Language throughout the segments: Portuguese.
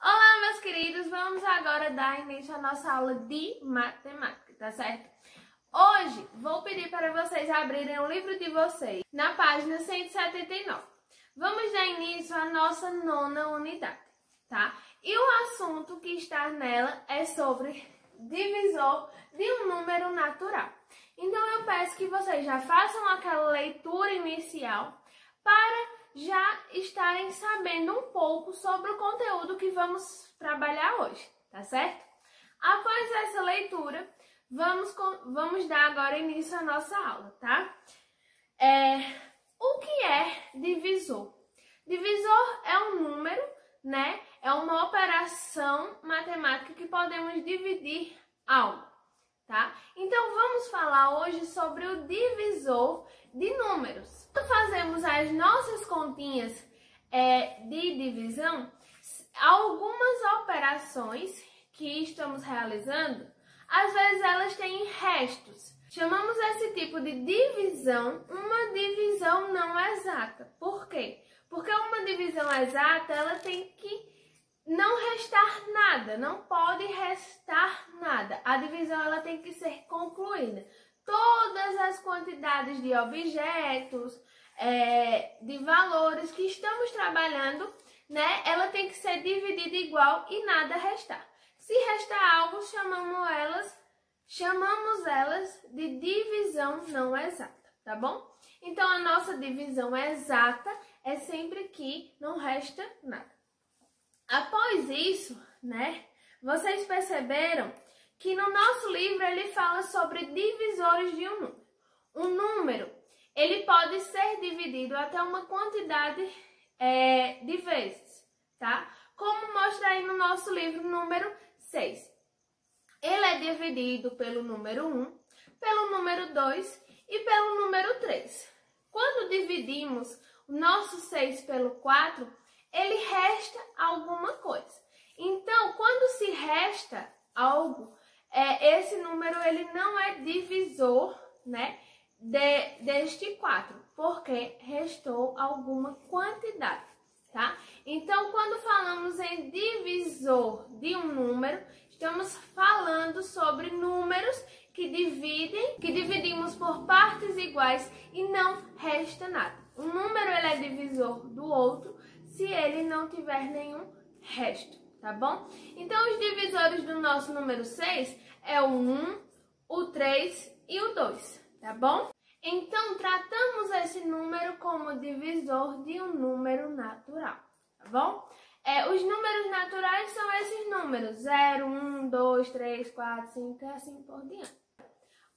Olá, meus queridos! Vamos agora dar início à nossa aula de matemática, tá certo? Hoje vou pedir para vocês abrirem o livro de vocês na página 179. Vamos dar início à nossa nona unidade, tá? E o assunto que está nela é sobre divisor de um número natural. Então eu peço que vocês já façam aquela leitura inicial para já estarem sabendo um pouco sobre o conteúdo que vamos trabalhar hoje, tá certo? Após essa leitura, vamos dar agora início à nossa aula, tá? O que é divisor? Divisor é um número, né? É uma operação matemática que podemos dividir algo, tá? Então vamos falar hoje sobre o divisor de números. Quando fazemos as nossas continhas de divisão, algumas operações que estamos realizando, às vezes elas têm restos. Chamamos esse tipo de divisão uma divisão não exata. Por quê? Porque uma divisão exata, ela tem que não restar nada, não pode restar nada. A divisão ela tem que ser concluída. Todas as quantidades de objetos, de valores que estamos trabalhando, né, ela tem que ser dividida igual e nada restar. Se restar algo, chamamos elas de divisão não exata, tá bom? Então, a nossa divisão exata é sempre que não resta nada. Após isso, né, vocês perceberam que no nosso livro ele fala sobre divisores de um número. Um número, ele pode ser dividido até uma quantidade de vezes, tá? Como mostra aí no nosso livro número 6. Ele é dividido pelo número 1, pelo número 2 e pelo número 3. Quando dividimos o nosso 6 pelo 4, ele resta alguma coisa. Então, quando se resta algo, esse número ele não é divisor, né, deste 4, porque restou alguma quantidade, tá? Então, quando falamos em divisor de um número, estamos falando sobre números que dividimos por partes iguais e não resta nada. Um número ele é divisor do outro se ele não tiver nenhum resto, tá bom? Então, os divisores do nosso número 6 é o 1, o 3 e o 2, tá bom? Então, tratamos esse número como divisor de um número natural, tá bom? Os números naturais são esses números, 0, 1, 2, 3, 4, 5 e assim por diante.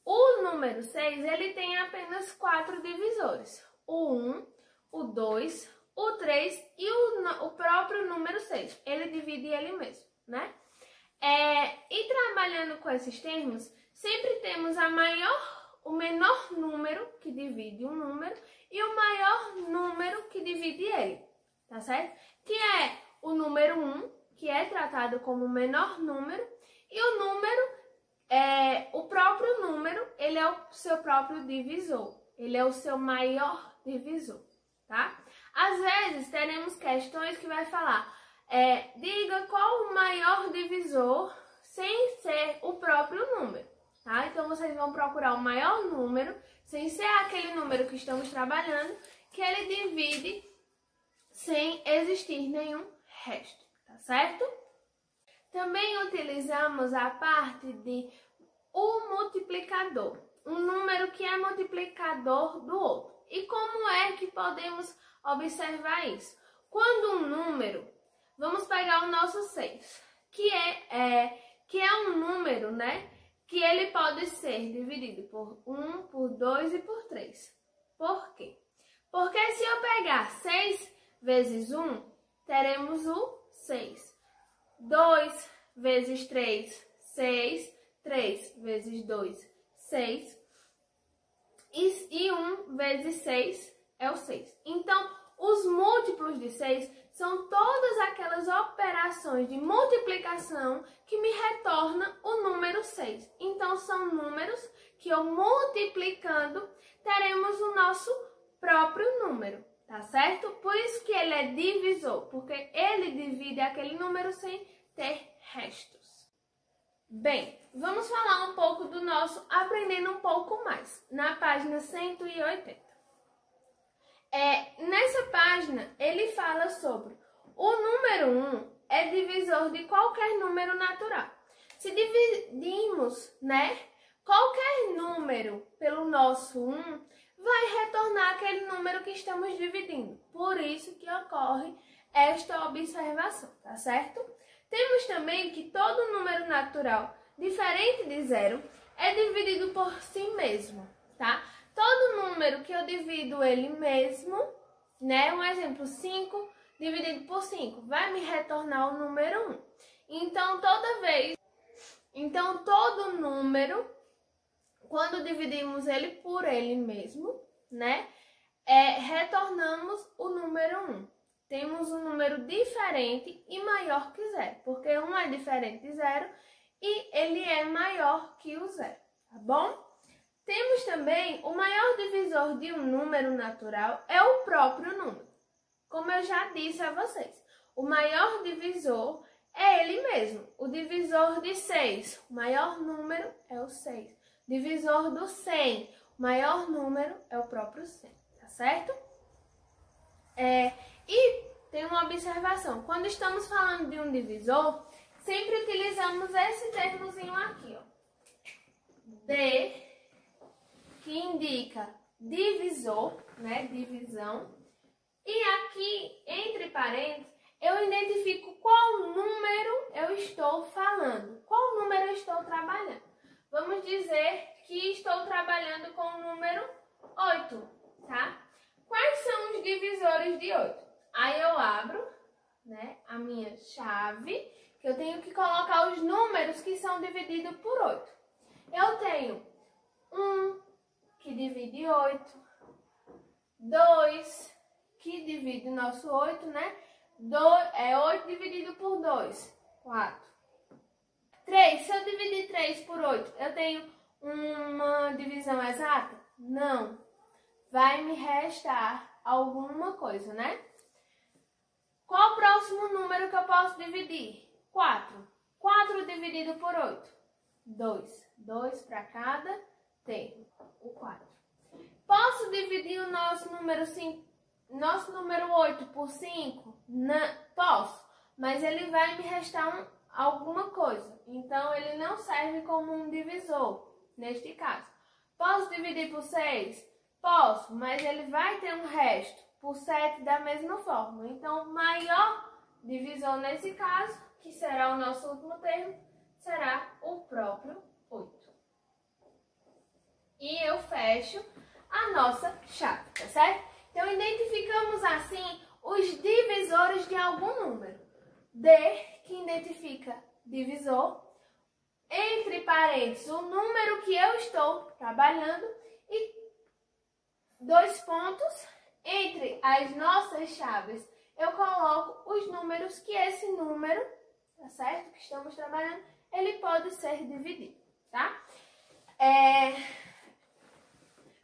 O número 6, ele tem apenas 4 divisores, o 1, o 2, o 3 e o próprio número 6. Ele divide ele mesmo, né? E trabalhando com esses termos, sempre temos o menor número que divide um número e o maior número que divide ele, tá certo? Que é o número 1, que é tratado como o menor número, e o número, o próprio número, ele é o seu próprio divisor, ele é o seu maior divisor, tá? Às vezes, teremos questões que vai falar, diga qual o maior divisor sem ser o próprio número, tá? Então, vocês vão procurar o maior número, sem ser aquele número que estamos trabalhando, que ele divide sem existir nenhum resto, tá certo? Também utilizamos a parte de o multiplicador, um número que é multiplicador do outro. E como é que podemos observar isso? Quando um número, vamos pegar o nosso 6, que é um número, né, que ele pode ser dividido por 1, por 2 e por 3. Por quê? Porque se eu pegar 6 vezes 1, teremos o 6. 2 vezes 3, 6. 3 vezes 2, 6. E 1 vezes 6 é o 6. Então, os múltiplos de 6 são todas aquelas operações de multiplicação que me retornam o número 6. Então, são números que eu multiplicando teremos o nosso próprio número. tá certo? Por isso que ele é divisor, porque ele divide aquele número sem ter restos. Bem, vamos falar um pouco do nosso Aprendendo um Pouco Mais, na página 180. Nessa página, ele fala sobre o número 1 é divisor de qualquer número natural. Se dividirmos, qualquer número pelo nosso 1, vai retornar aquele número que estamos dividindo. Por isso que ocorre esta observação, tá certo? Temos também que todo número natural diferente de zero é dividido por si mesmo, tá? Todo número que eu divido ele mesmo, um exemplo, 5 dividido por 5, vai me retornar o número 1. Então, todo número, quando dividimos ele por ele mesmo, retornamos o número 1. Temos um número diferente e maior que zero, porque 1 é diferente de zero e ele é maior que o zero, tá bom? Temos também o maior divisor de um número natural é o próprio número. Como eu já disse a vocês, o maior divisor é ele mesmo. O divisor de 6, o maior número é o 6. Divisor do 100, o maior número é o próprio 100, tá certo? E tem uma observação. Quando estamos falando de um divisor, sempre utilizamos esse termozinho aqui, ó. D, que indica divisor, divisão. E aqui, entre parênteses, eu identifico qual número eu estou falando, qual número eu estou trabalhando. Vamos dizer que estou trabalhando com o número 8, tá? Quais são os divisores de 8? Aí eu abro, a minha chave, que eu tenho que colocar os números que são divididos por 8. Eu tenho 1, que divide 8, 2, que divide o nosso 8, 8 dividido por 2, 4. 3, se eu dividir 3 por 8, eu tenho uma divisão exata? Não. Vai me restar alguma coisa, Qual o próximo número que eu posso dividir? 4. 4 dividido por 8? 2. 2 para cada, tem o 4. Posso dividir o nosso número 8 por 5? Não, posso, mas ele vai me restar alguma coisa. Então, ele não serve como um divisor, neste caso. Posso dividir por 6? Posso, mas ele vai ter um resto. Por 7 da mesma forma. Então, o maior divisor nesse caso, que será o nosso último termo, será o próprio 8. E eu fecho a nossa chave, tá certo? Então, identificamos assim os divisores de algum número. D, que identifica divisor. Entre parênteses, o número que eu estou trabalhando. E 2 pontos. Entre as nossas chaves, eu coloco os números que esse número, tá certo? Que estamos trabalhando, ele pode ser dividido, tá?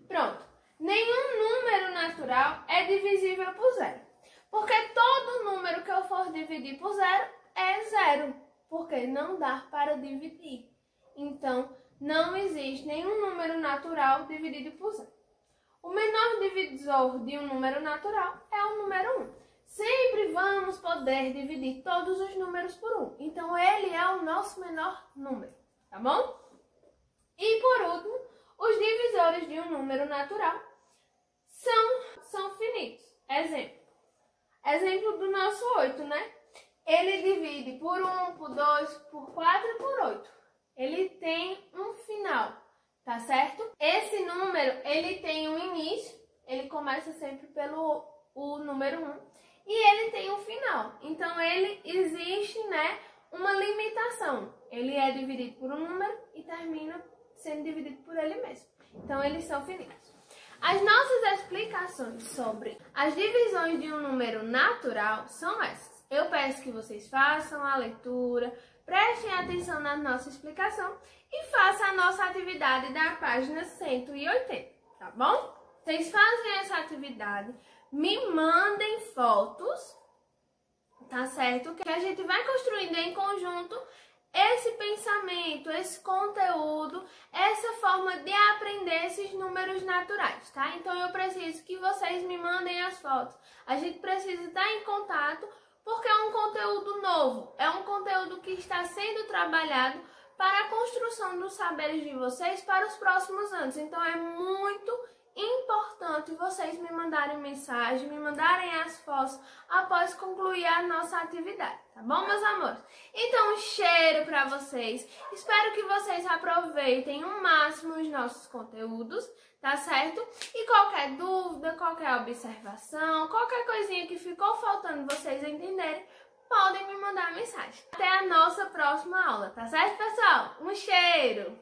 Pronto. Nenhum número natural é divisível por zero. Porque todo número que eu for dividir por zero é zero. Porque não dá para dividir. Então, não existe nenhum número natural dividido por zero. O menor divisor de um número natural é o número 1. Sempre vamos poder dividir todos os números por 1. Então, ele é o nosso menor número, tá bom? E, por último, os divisores de um número natural são finitos. Exemplo do nosso 8, Ele divide por 1, por 2, por 4 e por 8. Ele tem um final. Tá certo? Esse número, ele tem um início, ele começa sempre pelo número 1 e ele tem um final. Então, ele existe, uma limitação. Ele é dividido por um número e termina sendo dividido por ele mesmo. Então, eles são finitos. As nossas explicações sobre as divisões de um número natural são essas. Eu peço que vocês façam a leitura, prestem atenção na nossa explicação e façam a nossa atividade da página 180, tá bom? Vocês fazem essa atividade, me mandem fotos, tá certo? Que a gente vai construindo em conjunto esse pensamento, esse conteúdo, essa forma de aprender esses números naturais, tá? Então eu preciso que vocês me mandem as fotos. A gente precisa estar em contato porque é um conteúdo novo, é um conteúdo que está sendo trabalhado para a construção dos saberes de vocês para os próximos anos. Então é muito importante vocês me mandarem mensagem, me mandarem as fotos após concluir a nossa atividade, tá bom, meus amores? Então, um cheiro para vocês. Espero que vocês aproveitem o máximo os nossos conteúdos, tá certo? E qualquer dúvida, qualquer observação, qualquer coisinha que ficou faltando vocês entenderem, podem me mandar mensagem. Até a nossa próxima aula, tá certo, pessoal? Um cheiro!